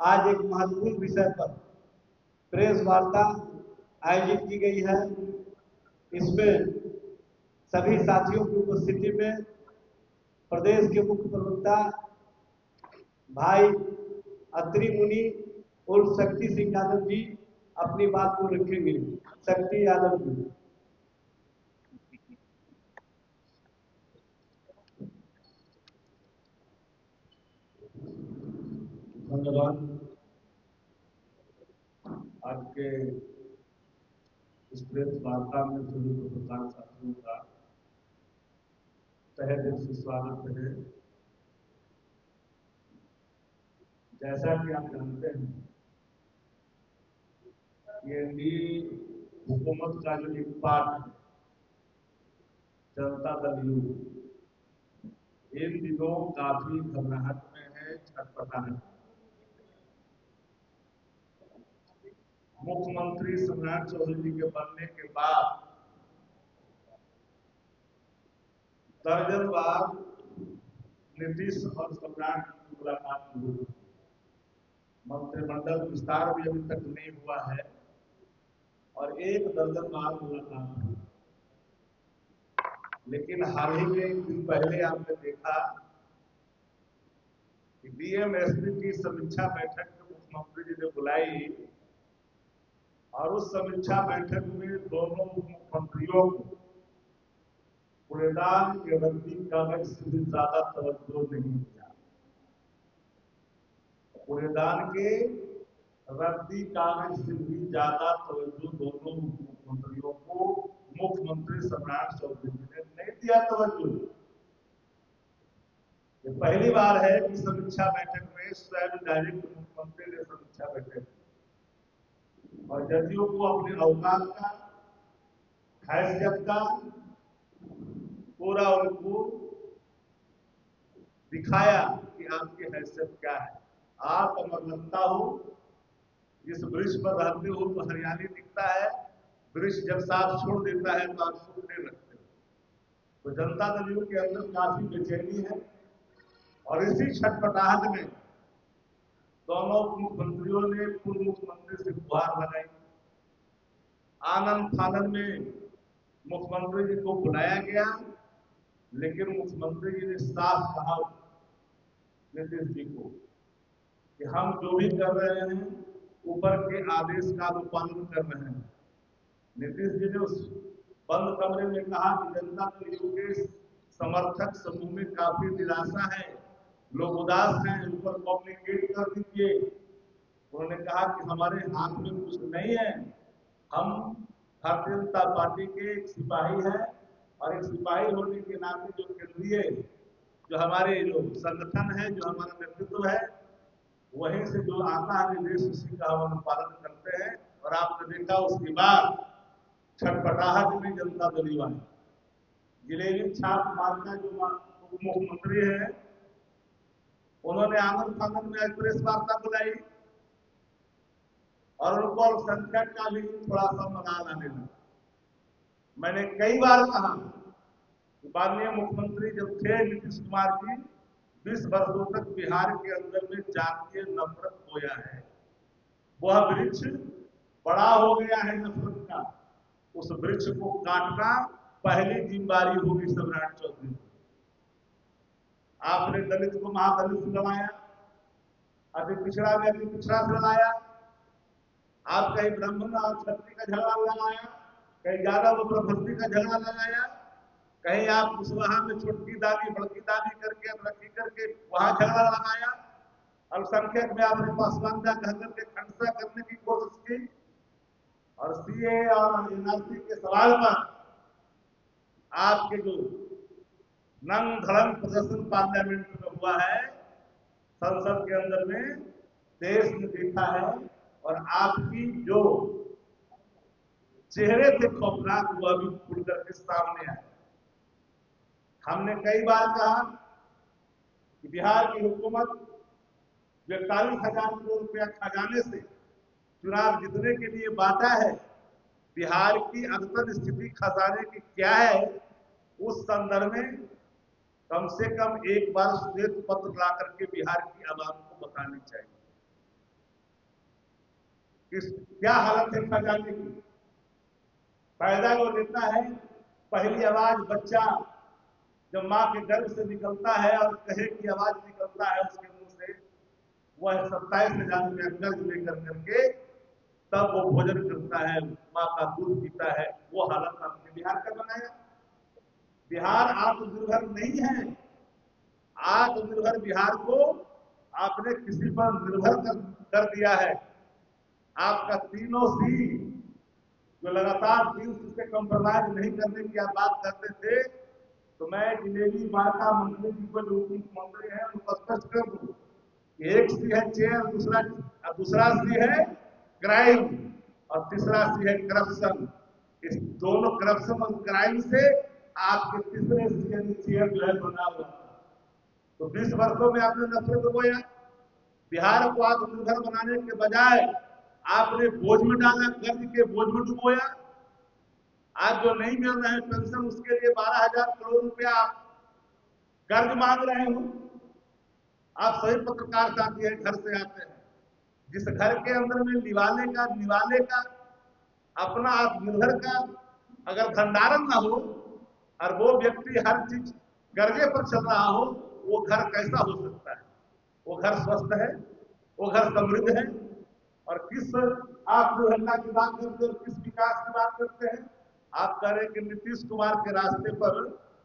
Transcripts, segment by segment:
आज एक महत्वपूर्ण विषय पर प्रेस वार्ता आयोजित की गई है। इसमें सभी साथियों की उपस्थिति में प्रदेश के मुख्य प्रवक्ता भाई अत्रि मुनि और शक्ति सिंह यादव जी अपनी बात को रखेंगे। शक्ति यादव जी। धन्यवाद। आज के इस प्रेस वार्ता में सभी पत्रकार साथियों का तहे दिल से स्वागत है। जैसा कि आप जानते हैं, ये एनडीए हुकूमत का जो एक पार्ट है, जनता दल यू, इन दिनों काफी घबराहट में है, छटपटाहट। मुख्यमंत्री सम्राट चौधरी जी के बनने के बाद दर्जनवार नीतीश और सम्राट की मुलाकात हुई। मंत्रिमंडल विस्तार भी अभी तक नहीं हुआ है और एक दर्जनवार मुलाकात हुई। लेकिन हाल ही में एक दिन पहले आपने देखा कि डीएमएसपी की समीक्षा बैठक मुख्यमंत्री जी ने बुलाई और उस समीक्षा बैठक में दोनों मुख्यमंत्रियों को कूड़ेदान के रद्दी कागज से भी ज्यादा तवज्जो नहीं दिया। कूड़ेदान के रद्दी कागज से भी ज्यादा तवज्जो दोनों मुख्यमंत्रियों को मुख्यमंत्री सम्राट चौधरी जी ने नहीं दिया तवज्जो। ये पहली बार है कि समीक्षा बैठक में स्वयं डायरेक्ट मुख्यमंत्री ने समीक्षा बैठक की और जदयू को अपने औकात का, हैसियत का पूरा उनको दिखाया कि आपकी हैसियत क्या है। आप अमरनता हो, जिस वृक्ष पर रहते हो तो हरियाली दिखता है, वृक्ष जब साथ छोड़ देता है तो आप सूखने लगते हो। तो जनता दल यू के अंदर काफी बेचैनी है और इसी छटपटाहट में दोनों मुख्यमंत्रियों ने पूर्व मुख्यमंत्री से गुहार लगाई। आनंद फानंद में मुख्यमंत्री जी को बुलाया गया, लेकिन मुख्यमंत्री जी ने साफ कहा नीतीश जी को कि हम जो भी कर रहे हैं ऊपर के आदेश का अनुपालन कर रहे हैं। नीतीश जी ने उस बंद कमरे में कहा कि जनता दल यू के समर्थक समूह में काफी निराशा है, लोग उदास हैं, ऊपर कम्युनिकेट कर दीजिए। उन्होंने कहा कि हमारे हाथ में कुछ नहीं है, हम भारतीय जनता पार्टी के एक सिपाही हैं और एक सिपाही होने के नाते जो केंद्रीय जो हमारे जो संगठन है, जो हमारा नेतृत्व है, वहीं से जो आता है निर्देश उसी का हम अनुपालन करते हैं। और आपने देखा उसके बाद छटपटाहट में जनता दल यू आई। जिलेबी छाप मारना जो उप मुख्यमंत्री है, उन्होंने आनंद फानंद में प्रेस वार्ता बुलाई और उनको अल्पसंख्यक का भी थोड़ा सा मलाल आने लगा। मैंने कई बार कहा कि माननीय मुख्यमंत्री जब थे नीतीश कुमार जी, 20 वर्षों तक बिहार के अंदर में जातीय नफरत बोया है। वह वृक्ष बड़ा हो गया है नफरत का, उस वृक्ष को काटना पहली जिम्मेदारी होगी सम्राट चौधरी। आपने दलित को महादलित से लड़ाया, अति पिछड़ा में अति पिछड़ा से लड़ाया। आप कहीं ब्राह्मण और क्षत्रिय का झगड़ा लगाया, कहीं यादव और प्रभस्ती का झगड़ा लगाया, कहीं आप कुशवाहा में छोटकी दादी बड़की दादी करके रखी करके वहां झगड़ा लगाया। अल्पसंख्यक में आपने पासवानदा कहकर के खंडसा करने की कोशिश की और सीए और एनआरसी के सवाल पर आपके जो नंग धड़ंग प्रदर्शन पार्लियामेंट में हुआ है, संसद के अंदर में देश ने देखा है और आपकी जो चेहरे थे खौफनाक वो अभी खुल करके सामने आए। हमने कई बार कहा कि बिहार की हुकूमत 41,000 करोड़ रुपया खजाने से चुनाव जीतने के लिए बांटा है। बिहार की अद्यतन स्थिति खजाने की क्या है, उस संदर्भ में कम से कम एक बार श्वेत पत्र ला करके बिहार की आवाम को बतानी चाहिए। क्या हालत है खजाने की। पैदा वो लेता है, पहली आवाज बच्चा जब माँ के गर्भ से निकलता है और कहे की आवाज निकलता है उसके मुंह से, वह 27,000 रुपया कर्ज लेकर करके तब वो भोजन करता है, माँ का दूध पीता है। वो हालत आपने बिहार का बनाया। बिहार आत्मनिर्भर नहीं है। आत्मनिर्भर बिहार को आपने किसी पर निर्भर कर दिया है। आपका तीनों सी जो लगातार 3 से कंप्रोमाइज नहीं करने की आप बात करते थे, तो मैं जिलेबी बांटा मंत्री जी को जो उप मुख्यमंत्री है उनको स्पष्ट कर दूं, एक सी है चेयर, दूसरा सी है क्राइम और तीसरा सी है करप्शन। इस दोनों करप्शन और क्राइम से आपके तीसरे सी चेयर जो है बना हुआ था। तो 20 वर्षों में आपने नफरत बोया। बिहार को आत्मनिर्भर बनाने के बजाय आपने बोझ में डाला, कर्ज के बोझ में डुबोया। आज जो नहीं मिल रहे हैं पेंशन, उसके लिए 12,000 करोड़ रुपया कर्ज मांग रहे हो। आप सभी पत्रकार साथी हैं, घर से आते हैं, जिस घर के अंदर में निवाले का अपना आत्मनिर्भर का अगर भंडारण ना हो और वो व्यक्ति हर चीज कर्जे पर चल रहा हो, वो घर कैसा हो सकता है? वो घर स्वस्थ है, वो घर समृद्ध है। और किस आत्मनिर्भरता की बात करते हैं और किस विकास की बात करते हैं? आप कह रहे हैं कि नीतीश कुमार के रास्ते पर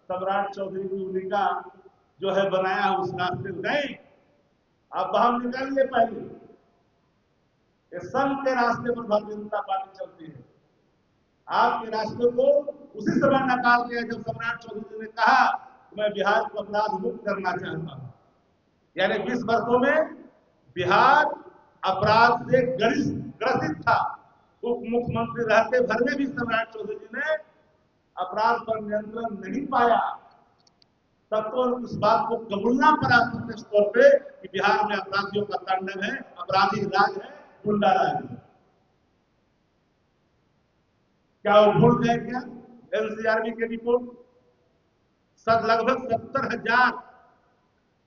सम्राट चौधरी की उन्हीं का जो है बनाया उस रास्ते में गए। आप बाहर निकालिए पहले। संघ के रास्ते पर भारतीय जनता पार्टी चलती है। आपके रास्ते को उसी समय नकार दिया जब सम्राट चौधरी ने कहा कि मैं बिहार को अपराध मुक्त करना चाहता हूं। यानी 20 वर्षों में बिहार अपराध से ग्रसित था। उप मुख्यमंत्री रहते भर में भी सम्राट चौधरी जी ने अपराध पर नियंत्रण नहीं पाया। तब तो उस बात को कबूलना पड़ा प्रत्यक्ष तौर पे कि बिहार में अपराधियों का तांडव है, अपराधी राज है, गुंडा राज है। क्या वो भूल गए क्या एनसीआरबी की रिपोर्ट? लगभग 70,000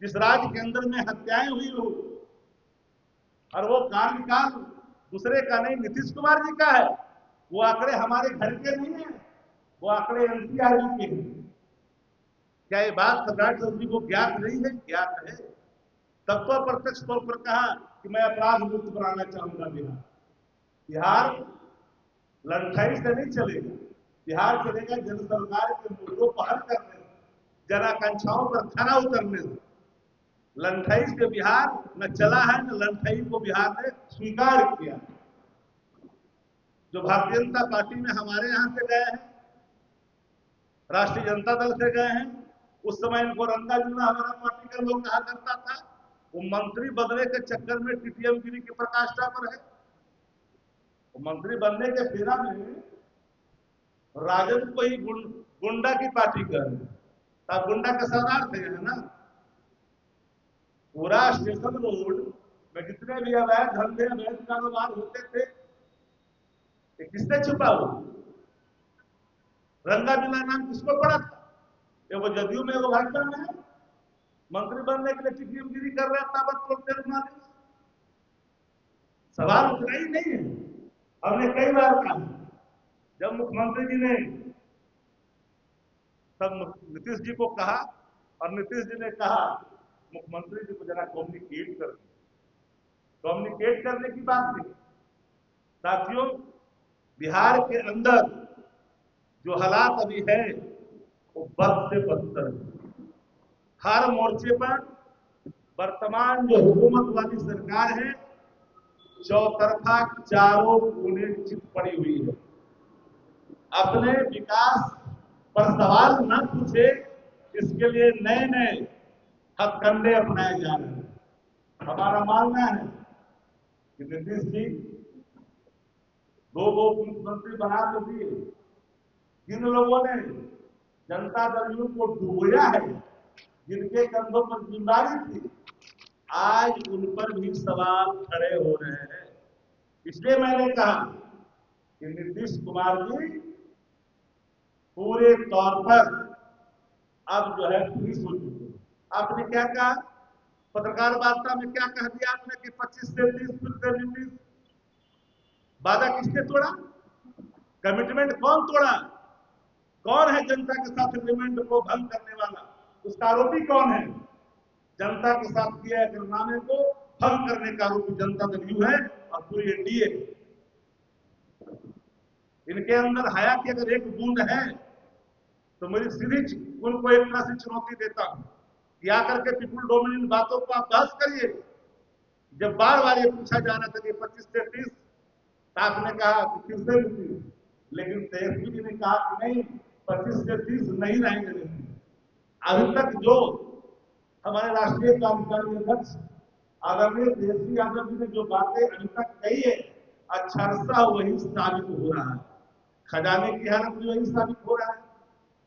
जिस राज्य के अंदर में हत्याएं हुई हो, और वो कार्यकाल दूसरे का नहीं, नीतीश कुमार जी का है। वो आंकड़े हमारे घर के नहीं है, वो आंकड़े एनसीआरबी के हैं। क्या ये बात सम्राट चौधरी को ज्ञात नहीं है? ज्ञात है। तब तो प्रत्यक्ष तौर पर कहा कि मैं अपराध मुक्त बनाना चाहूंगा बिहार। बिहार लंठाई से नहीं चलेगा। बिहार चलेगा जन सरकार के मुद्दों पर हल करने से, जन आकांक्षाओं पर खरा उतरने से। लंठाई से बिहार न चला है, न लंठाई को बिहार ने स्वीकार किया। जो भारतीय जनता पार्टी में हमारे यहां से गए हैं, राष्ट्रीय जनता दल से गए हैं, उस समय इनको रंगा जुना हमारा पार्टी का लोग कहा करता था। वो मंत्री बदले के चक्कर में टीटीएम गिरी के प्रकाष्ठा पर है। वो मंत्री बनने के फेरा में राजद को ही गुंडा की पार्टी कर रहे। आप गुंडा के सरदार थे, है ना? पूरा स्टेशन रोड में जितने भी अवैध धंधे अवैध कारोबार होते थे, किसने छुपा हुआ? रंगा बिला नाम किसको पड़ा था? ये वो जदयू में वो भाजपा में है। मंत्री बनने के लिए टीटीएम गिरी कर रहा था, सवाल उतना ही नहीं है। हमने कई बार कहा, जब मुख्यमंत्री जी ने तब नीतीश जी को कहा और नीतीश जी ने कहा मुख्यमंत्री जी को जरा कम्युनिकेट करने की बात थी। साथियों, बिहार के अंदर जो हालात अभी है वो बद से बदतर है। हर मोर्चे पर वर्तमान जो हुकूमत वाली सरकार है, चौतरफा चारों कोने चित पड़ी हुई है। अपने विकास पर सवाल न पूछे, इसके लिए नए नए हथकंडे अपनाए जा रहे हैं। हमारा मानना है कि नीतीश जी 2 मुख्यमंत्री बना तो दिए। जिन लोगों ने जनता दल यू को डुबोया है, जिनके कंधों पर जिम्मेदारी थी, आज उन पर भी सवाल खड़े हो रहे हैं। इसलिए मैंने कहा कि नीतीश कुमार जी पूरे तौर पर अब जो है पुलिस हो चुकी है। आपने क्या कहा पत्रकार वार्ता में? क्या कह दिया आपने कि 25 से 30 फीट से नीतीश वादा किसने तोड़ा? कमिटमेंट कौन तोड़ा? कौन है जनता के साथ एग्रीमेंट को भंग करने वाला? उसका आरोपी कौन है? जनता के साथ किया करारनामे को भंग करने का आरोपी जनता दल यू है और पूरी एनडीए। इनके अंदर हया की अगर एक बूंद है तो मेरी सीधी उनको एक तरह से चुनौती देता हूं कि आकर के पीपुल डोमिनियन बातों को आप बहस करिए। जब बार बार ये पूछा जा रहा था कि 25 से 30, आपने कहा कि फिर से 30, लेकिन तेजस्वी जी ने कहा कि नहीं, 25 से 30 नहीं रहेंगे। अभी तक जो हमारे राष्ट्रीय कार्यकारिणी अध्यक्ष आदरणीय तेजस्वी यादव जी ने जो बातें अभी तक कही है, अक्षरशः वही साबित हो रहा है। खजाने की हालत भी वही साबित हो रहा है।